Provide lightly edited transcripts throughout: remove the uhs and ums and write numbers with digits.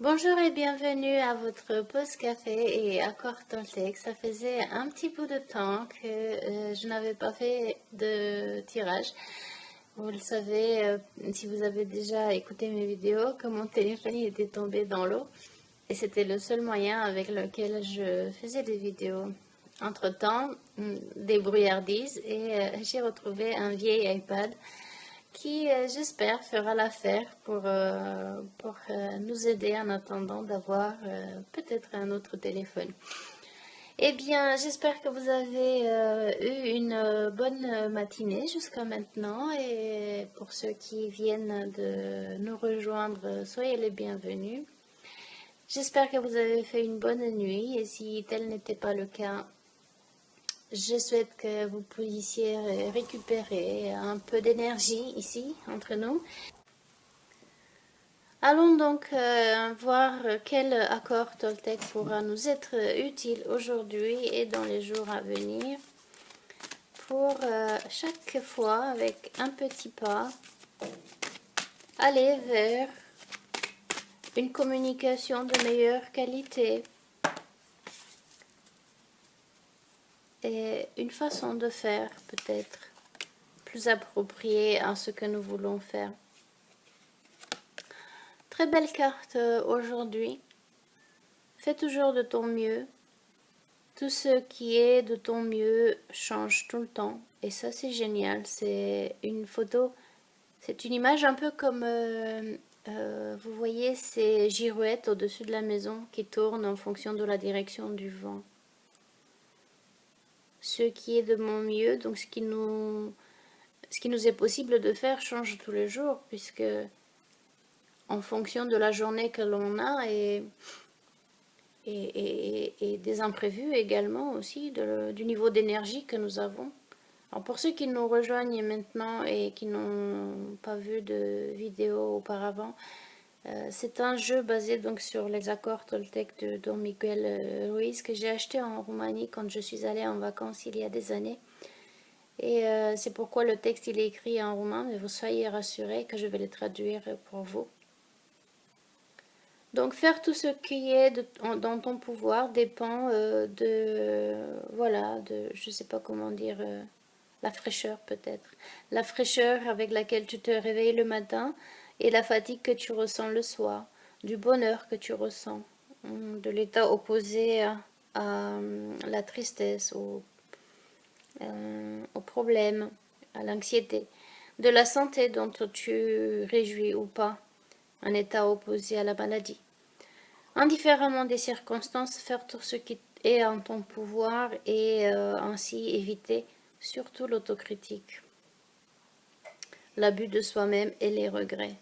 Bonjour et bienvenue à votre pause café et accord Toltec. Ça faisait un petit bout de temps que je n'avais pas fait de tirage. Vous le savez, si vous avez déjà écouté mes vidéos, que mon téléphone était tombé dans l'eau et c'était le seul moyen avec lequel je faisais des vidéos. Entre-temps, débrouillardise et j'ai retrouvé un vieil iPad qui, j'espère, fera l'affaire pour nous aider en attendant d'avoir peut-être un autre téléphone. Eh bien, j'espère que vous avez eu une bonne matinée jusqu'à maintenant et pour ceux qui viennent de nous rejoindre, soyez les bienvenus. J'espère que vous avez fait une bonne nuit et si tel n'était pas le cas, je souhaite que vous puissiez récupérer un peu d'énergie ici entre nous. Allons donc voir quel accord Toltec pourra nous être utile aujourd'hui et dans les jours à venir pour chaque fois, avec un petit pas, aller vers une communication de meilleure qualité et une façon de faire peut-être plus appropriée à ce que nous voulons faire. Très belle carte aujourd'hui. Fais toujours de ton mieux. Tout ce qui est de ton mieux change tout le temps. Et ça, c'est génial. C'est une photo, c'est une image un peu comme, vous voyez, ces girouettes au-dessus de la maison qui tournent en fonction de la direction du vent. Ce qui est de mon mieux, donc ce qui nous est possible de faire change tous les jours, puisque en fonction de la journée que l'on a et des imprévus également aussi, du niveau d'énergie que nous avons. Alors pour ceux qui nous rejoignent maintenant et qui n'ont pas vu de vidéo auparavant, c'est un jeu basé donc sur les accords Toltec de Don Miguel Ruiz que j'ai acheté en Roumanie quand je suis allée en vacances il y a des années. Et c'est pourquoi le texte il est écrit en roumain, mais vous soyez rassurés que je vais le traduire pour vous. Donc faire tout ce qui est dans ton pouvoir dépend voilà, je sais pas comment dire, la fraîcheur peut-être. La fraîcheur avec laquelle tu te réveilles le matin et la fatigue que tu ressens le soir, du bonheur que tu ressens, de l'état opposé à la tristesse, au problème, à l'anxiété, de la santé dont tu réjouis ou pas, un état opposé à la maladie. Indifféremment des circonstances, faire tout ce qui est en ton pouvoir et ainsi éviter surtout l'autocritique, l'abus de soi-même et les regrets.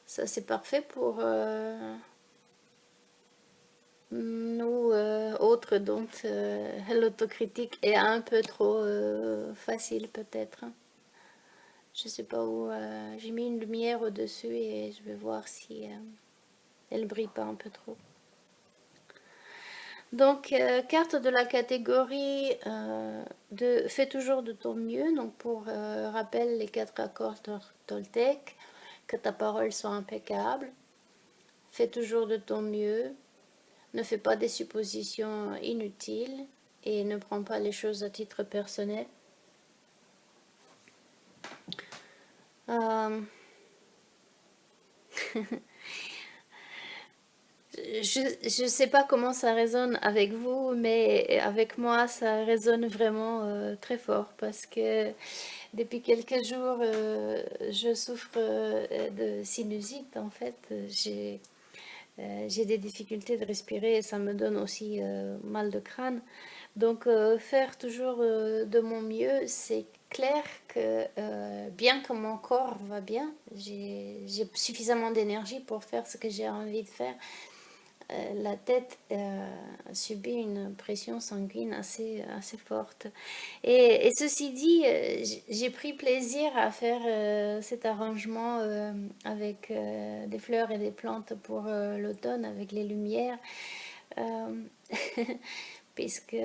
Ça c'est parfait pour nous autres dont l'autocritique est un peu trop facile peut-être. Je sais pas où, j'ai mis une lumière au-dessus et je vais voir si elle brille pas un peu trop. Donc, carte de la catégorie de fais toujours de ton mieux. Donc, pour rappel, les 4 accords Toltec, que ta parole soit impeccable. Fais toujours de ton mieux. Ne fais pas des suppositions inutiles et ne prends pas les choses à titre personnel. Je ne sais pas comment ça résonne avec vous, mais avec moi, ça résonne vraiment très fort parce que depuis quelques jours, je souffre de sinusite. En fait, j'ai des difficultés de respirer et ça me donne aussi mal de crâne. Donc, faire toujours de mon mieux, c'est clair que bien que mon corps va bien, j'ai suffisamment d'énergie pour faire ce que j'ai envie de faire. La tête subit une pression sanguine assez forte. Et ceci dit, j'ai pris plaisir à faire cet arrangement avec des fleurs et des plantes pour l'automne, avec les lumières, puisque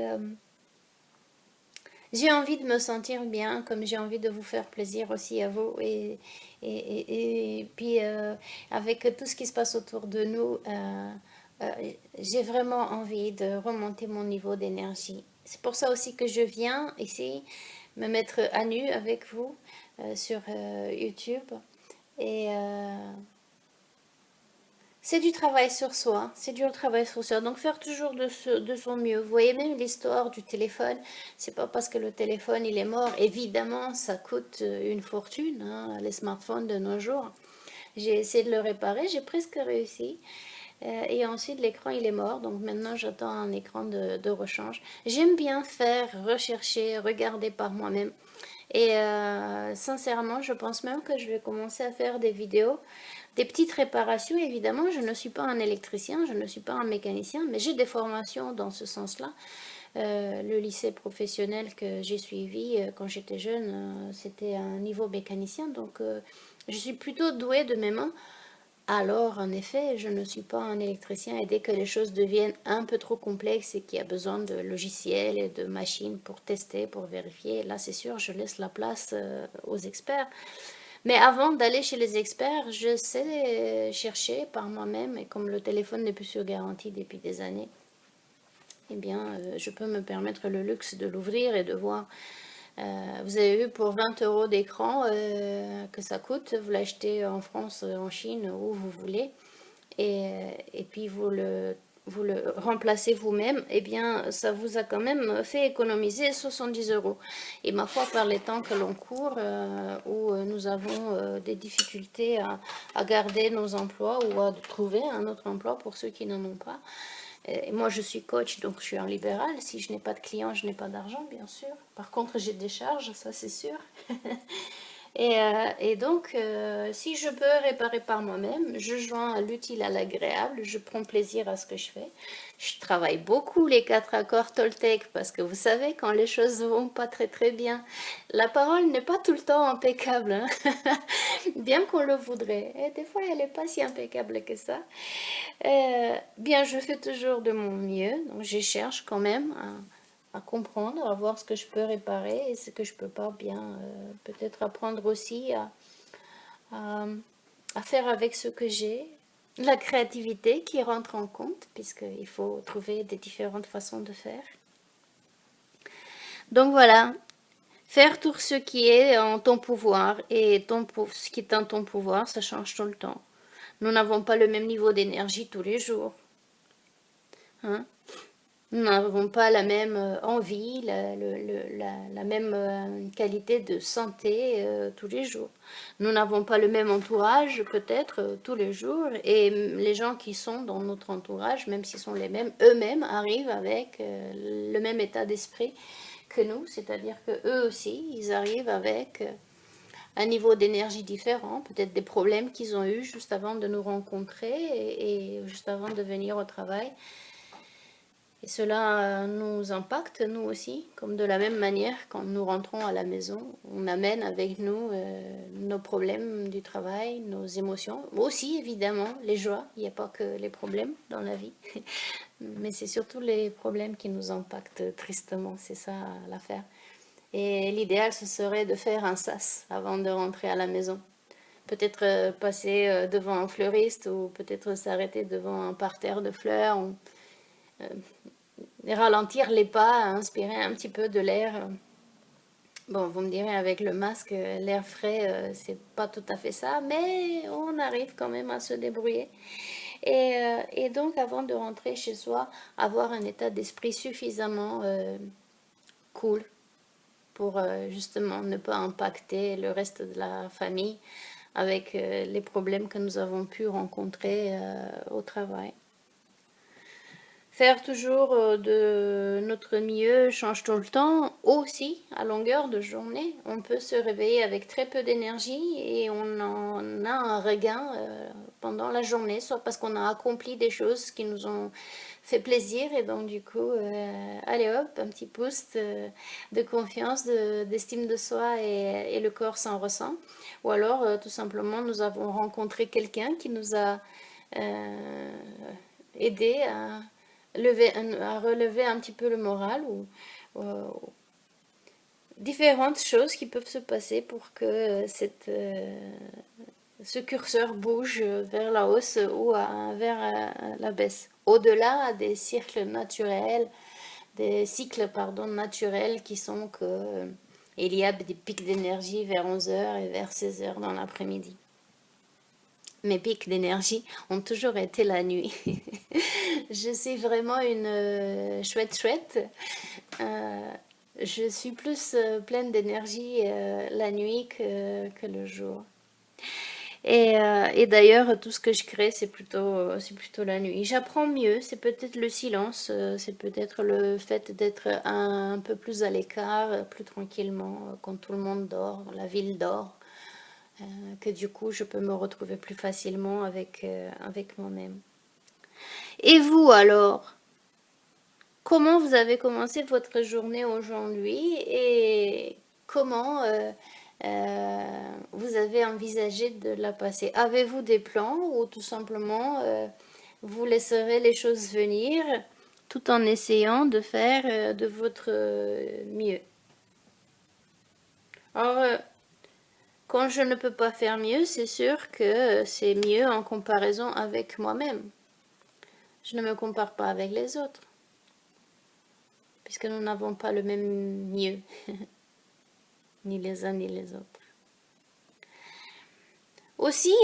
J'ai envie de me sentir bien, comme j'ai envie de vous faire plaisir aussi à vous. Et puis, avec tout ce qui se passe autour de nous, euh, j'ai vraiment envie de remonter mon niveau d'énergie. C'est pour ça aussi que je viens ici me mettre à nu avec vous sur YouTube. Et c'est du travail sur soi, c'est du travail sur soi. Donc faire toujours de son mieux. Vous voyez même l'histoire du téléphone. C'est pas parce que le téléphone il est mort. Évidemment, ça coûte une fortune, hein, les smartphones de nos jours. J'ai essayé de le réparer, j'ai presque réussi. Et ensuite, l'écran, il est mort. Donc maintenant, j'attends un écran de rechange. J'aime bien faire, rechercher, regarder par moi-même. Et sincèrement, je pense même que je vais commencer à faire des vidéos, des petites réparations. Évidemment, je ne suis pas un électricien, je ne suis pas un mécanicien, mais j'ai des formations dans ce sens-là. Le lycée professionnel que j'ai suivi quand j'étais jeune, c'était un niveau mécanicien. Donc, je suis plutôt douée de mes mains. Alors, en effet, je ne suis pas un électricien et dès que les choses deviennent un peu trop complexes et qu'il y a besoin de logiciels et de machines pour tester, pour vérifier, là, c'est sûr, je laisse la place aux experts. Mais avant d'aller chez les experts, je sais chercher par moi-même et comme le téléphone n'est plus sur garantie depuis des années, eh bien, je peux me permettre le luxe de l'ouvrir et de voir. Vous avez vu pour 20 euros d'écran que ça coûte, vous l'achetez en France, en Chine, où vous voulez, et puis vous le remplacez vous-même, eh bien, ça vous a quand même fait économiser 70 euros. Et ma foi, par les temps que l'on court, où nous avons des difficultés à garder nos emplois ou à trouver un autre emploi pour ceux qui n'en ont pas, et moi, je suis coach, donc je suis en libéral. Si je n'ai pas de clients, je n'ai pas d'argent, bien sûr. Par contre, j'ai des charges, ça c'est sûr. Et donc, si je peux réparer par moi-même, je joins l'utile à l'agréable, je prends plaisir à ce que je fais. Je travaille beaucoup les 4 accords Toltec parce que vous savez, quand les choses vont pas très très bien, la parole n'est pas tout le temps impeccable, hein. Bien qu'on le voudrait. Et des fois, elle n'est pas si impeccable que ça. Bien, je fais toujours de mon mieux, donc je cherche quand même à comprendre, à voir ce que je peux réparer et ce que je peux pas bien, peut-être apprendre aussi à, à faire avec ce que j'ai. La créativité qui rentre en compte, puisqu'il faut trouver des différentes façons de faire. Donc voilà, faire tout ce qui est en ton pouvoir et ce qui est en ton pouvoir, ça change tout le temps. Nous n'avons pas le même niveau d'énergie tous les jours, hein. Nous n'avons pas la même envie, la même qualité de santé tous les jours. Nous n'avons pas le même entourage peut-être tous les jours et les gens qui sont dans notre entourage, même s'ils sont les mêmes, eux-mêmes arrivent avec le même état d'esprit que nous, c'est-à-dire que eux aussi, ils arrivent avec un niveau d'énergie différent, peut-être des problèmes qu'ils ont eus juste avant de nous rencontrer et juste avant de venir au travail. Et cela nous impacte, nous aussi, comme de la même manière, quand nous rentrons à la maison, on amène avec nous nos problèmes du travail, nos émotions, aussi évidemment les joies, il n'y a pas que les problèmes dans la vie, mais c'est surtout les problèmes qui nous impactent tristement, c'est ça l'affaire. Et l'idéal, ce serait de faire un sas avant de rentrer à la maison. Peut-être passer devant un fleuriste ou peut-être s'arrêter devant un parterre de fleurs. Ou, ralentir les pas, inspirer un petit peu de l'air. Bon, vous me direz, avec le masque, l'air frais, c'est pas tout à fait ça, mais on arrive quand même à se débrouiller. Et donc, avant de rentrer chez soi, avoir un état d'esprit suffisamment cool pour justement ne pas impacter le reste de la famille avec les problèmes que nous avons pu rencontrer au travail. Faire toujours de notre mieux change tout le temps. Aussi, à longueur de journée, on peut se réveiller avec très peu d'énergie et on en a un regain pendant la journée, soit parce qu'on a accompli des choses qui nous ont fait plaisir et donc du coup, allez hop, un petit boost de confiance, d'estime de soi et le corps s'en ressent. Ou alors, tout simplement, nous avons rencontré quelqu'un qui nous a aidé à relever un petit peu le moral ou différentes choses qui peuvent se passer pour que ce curseur bouge vers la hausse ou vers la baisse. Au-delà des cycles naturels, naturels qui sont que il y a des pics d'énergie vers 11 heures et vers 16 heures dans l'après-midi. Mes pics d'énergie ont toujours été la nuit. Je suis vraiment une chouette. Euh, je suis plus pleine d'énergie la nuit que le jour. Et d'ailleurs, tout ce que je crée, c'est plutôt la nuit. J'apprends mieux, c'est peut-être le silence, c'est peut-être le fait d'être un peu plus à l'écart, plus tranquillement, quand tout le monde dort, la ville dort, que du coup, je peux me retrouver plus facilement avec moi-même. Et vous alors, comment vous avez commencé votre journée aujourd'hui et comment vous avez envisagé de la passer? Avez-vous des plans ou tout simplement vous laisserez les choses venir tout en essayant de faire de votre mieux? Alors, quand je ne peux pas faire mieux, c'est sûr que c'est mieux en comparaison avec moi-même. Je ne me compare pas avec les autres, puisque nous n'avons pas le même mieux, ni les uns ni les autres. Aussi,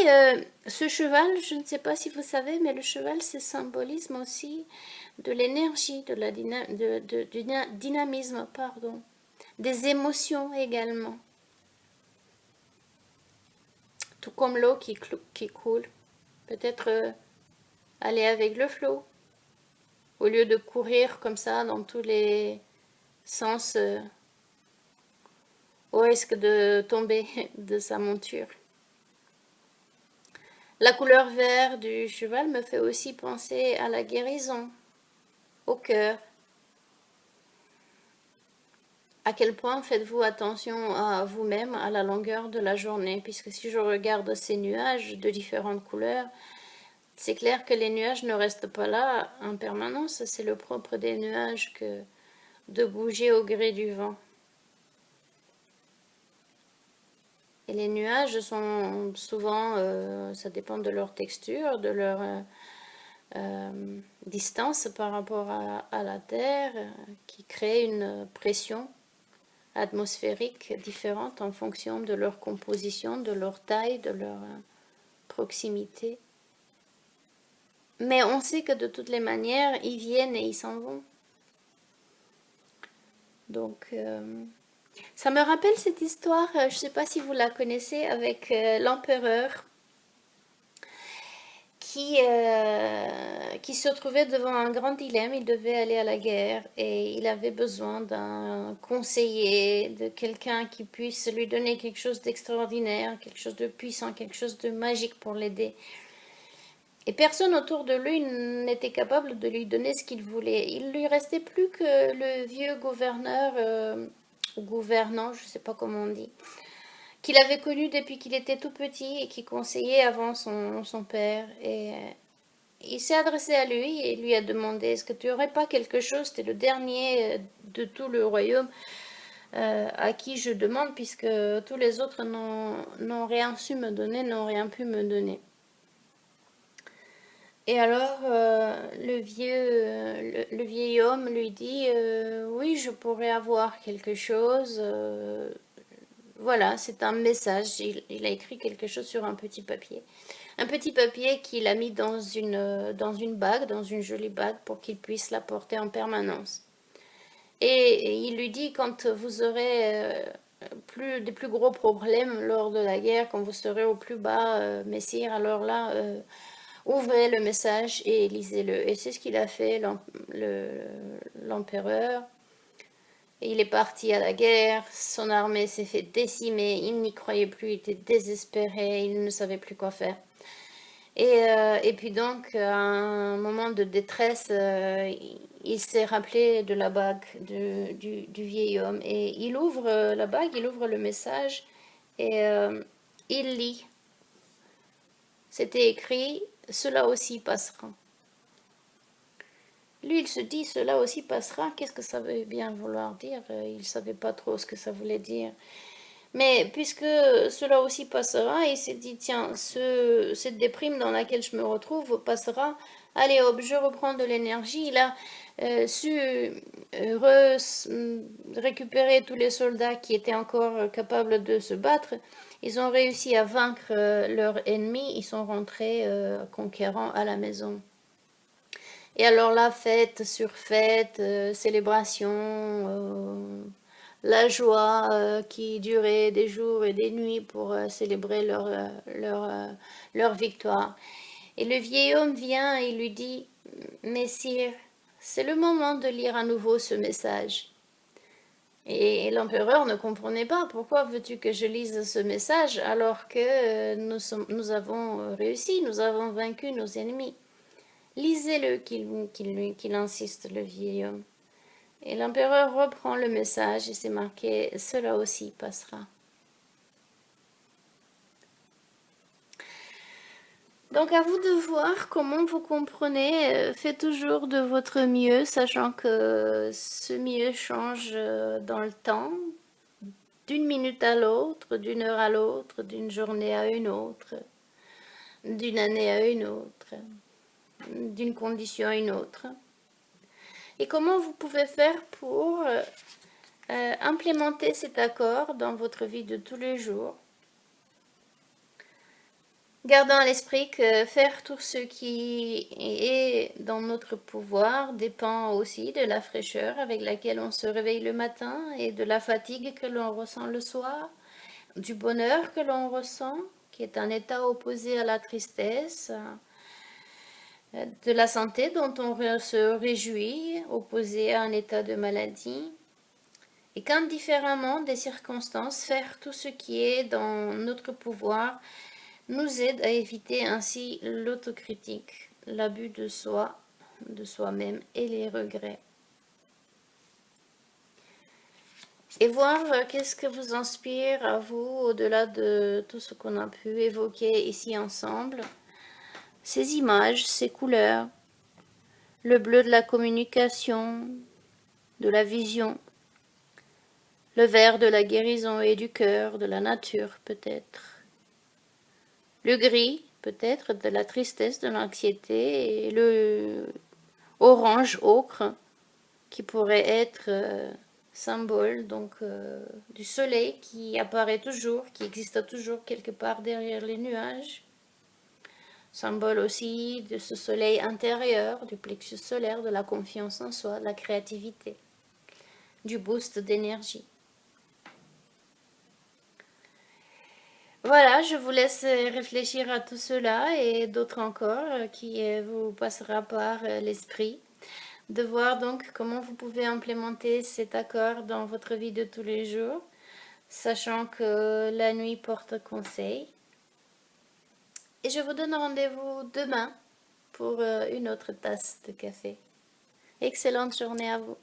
ce cheval, je ne sais pas si vous savez, mais le cheval, c'est symbolisme aussi de l'énergie, du dynamisme, pardon, des émotions également, tout comme l'eau qui coule. Peut-être aller avec le flot, au lieu de courir comme ça dans tous les sens, au risque de tomber de sa monture. La couleur vert du cheval me fait aussi penser à la guérison, au cœur. À quel point faites-vous attention à vous-même à la longueur de la journée? Puisque si je regarde ces nuages de différentes couleurs, c'est clair que les nuages ne restent pas là en permanence. C'est le propre des nuages que de bouger au gré du vent. Et les nuages sont souvent, ça dépend de leur texture, de leur distance par rapport à la Terre, qui crée une pression atmosphérique différente en fonction de leur composition, de leur taille, de leur proximité. Mais on sait que de toutes les manières, ils viennent et ils s'en vont. Donc, ça me rappelle cette histoire, je ne sais pas si vous la connaissez, avec l'empereur qui se trouvait devant un grand dilemme. Il devait aller à la guerre et il avait besoin d'un conseiller, de quelqu'un qui puisse lui donner quelque chose d'extraordinaire, quelque chose de puissant, quelque chose de magique pour l'aider. Et personne autour de lui n'était capable de lui donner ce qu'il voulait. Il lui restait plus que le vieux gouverneur, ou gouvernant, je ne sais pas comment on dit, qu'il avait connu depuis qu'il était tout petit et qui conseillait avant son père. Et il s'est adressé à lui et lui a demandé, est-ce que tu n'aurais pas quelque chose, c'était le dernier de tout le royaume, à qui je demande, puisque tous les autres n'ont rien su me donner, n'ont rien pu me donner. Et alors, le vieil homme lui dit, oui, je pourrais avoir quelque chose. Voilà, c'est un message. Il a écrit quelque chose sur un petit papier. Un petit papier qu'il a mis dans une bague, dans une jolie bague, pour qu'il puisse la porter en permanence. Et il lui dit, quand vous aurez des plus gros problèmes lors de la guerre, quand vous serez au plus bas, messire, alors là, ouvrez le message et lisez-le. Et c'est ce qu'il a fait, l'empereur. Il est parti à la guerre, son armée s'est fait décimer, il n'y croyait plus, il était désespéré, il ne savait plus quoi faire. Et puis donc, à un moment de détresse, il s'est rappelé de la bague du vieil homme. Et il ouvre la bague, il ouvre le message et il lit. C'était écrit, cela aussi passera. Lui, il se dit, cela aussi passera. Qu'est-ce que ça veut bien vouloir dire? Il ne savait pas trop ce que ça voulait dire. Mais puisque cela aussi passera, il s'est dit, tiens, cette déprime dans laquelle je me retrouve passera. Allez hop, je reprends de l'énergie. Il a su récupérer tous les soldats qui étaient encore capables de se battre. Ils ont réussi à vaincre leur ennemi. Ils sont rentrés conquérants à la maison. Et alors la fête sur fête, célébration, la joie qui durait des jours et des nuits pour célébrer leur victoire. Et le vieil homme vient et lui dit, Messire, c'est le moment de lire à nouveau ce message. Et l'empereur ne comprenait pas, pourquoi veux-tu que je lise ce message alors que nous avons réussi, nous avons vaincu nos ennemis. Lisez-le, qu'il insiste, le vieil homme. Et l'empereur reprend le message et c'est marqué, cela aussi passera. Donc à vous de voir comment vous comprenez, faites toujours de votre mieux, sachant que ce mieux change dans le temps, d'une minute à l'autre, d'une heure à l'autre, d'une journée à une autre, d'une année à une autre, d'une condition à une autre. Et comment vous pouvez faire pour implémenter cet accord dans votre vie de tous les jours, gardant à l'esprit que faire tout ce qui est dans notre pouvoir dépend aussi de la fraîcheur avec laquelle on se réveille le matin et de la fatigue que l'on ressent le soir, du bonheur que l'on ressent, qui est un état opposé à la tristesse, de la santé dont on se réjouit, opposé à un état de maladie. Et qu'indifféremment des circonstances, faire tout ce qui est dans notre pouvoir nous aide à éviter ainsi l'autocritique, l'abus de soi, de soi-même et les regrets. Et voir qu'est-ce que vous inspire à vous au-delà de tout ce qu'on a pu évoquer ici ensemble. Ces images, ces couleurs, le bleu de la communication, de la vision, le vert de la guérison et du cœur, de la nature peut-être. Le gris, peut-être, de la tristesse, de l'anxiété, et le orange ocre, qui pourrait être symbole donc du soleil qui apparaît toujours, qui existe toujours quelque part derrière les nuages. Symbole aussi de ce soleil intérieur, du plexus solaire, de la confiance en soi, de la créativité, du boost d'énergie. Voilà, je vous laisse réfléchir à tout cela et d'autres encore qui vous passera par l'esprit. De voir donc comment vous pouvez implémenter cet accord dans votre vie de tous les jours, sachant que la nuit porte conseil. Et je vous donne rendez-vous demain pour une autre tasse de café. Excellente journée à vous.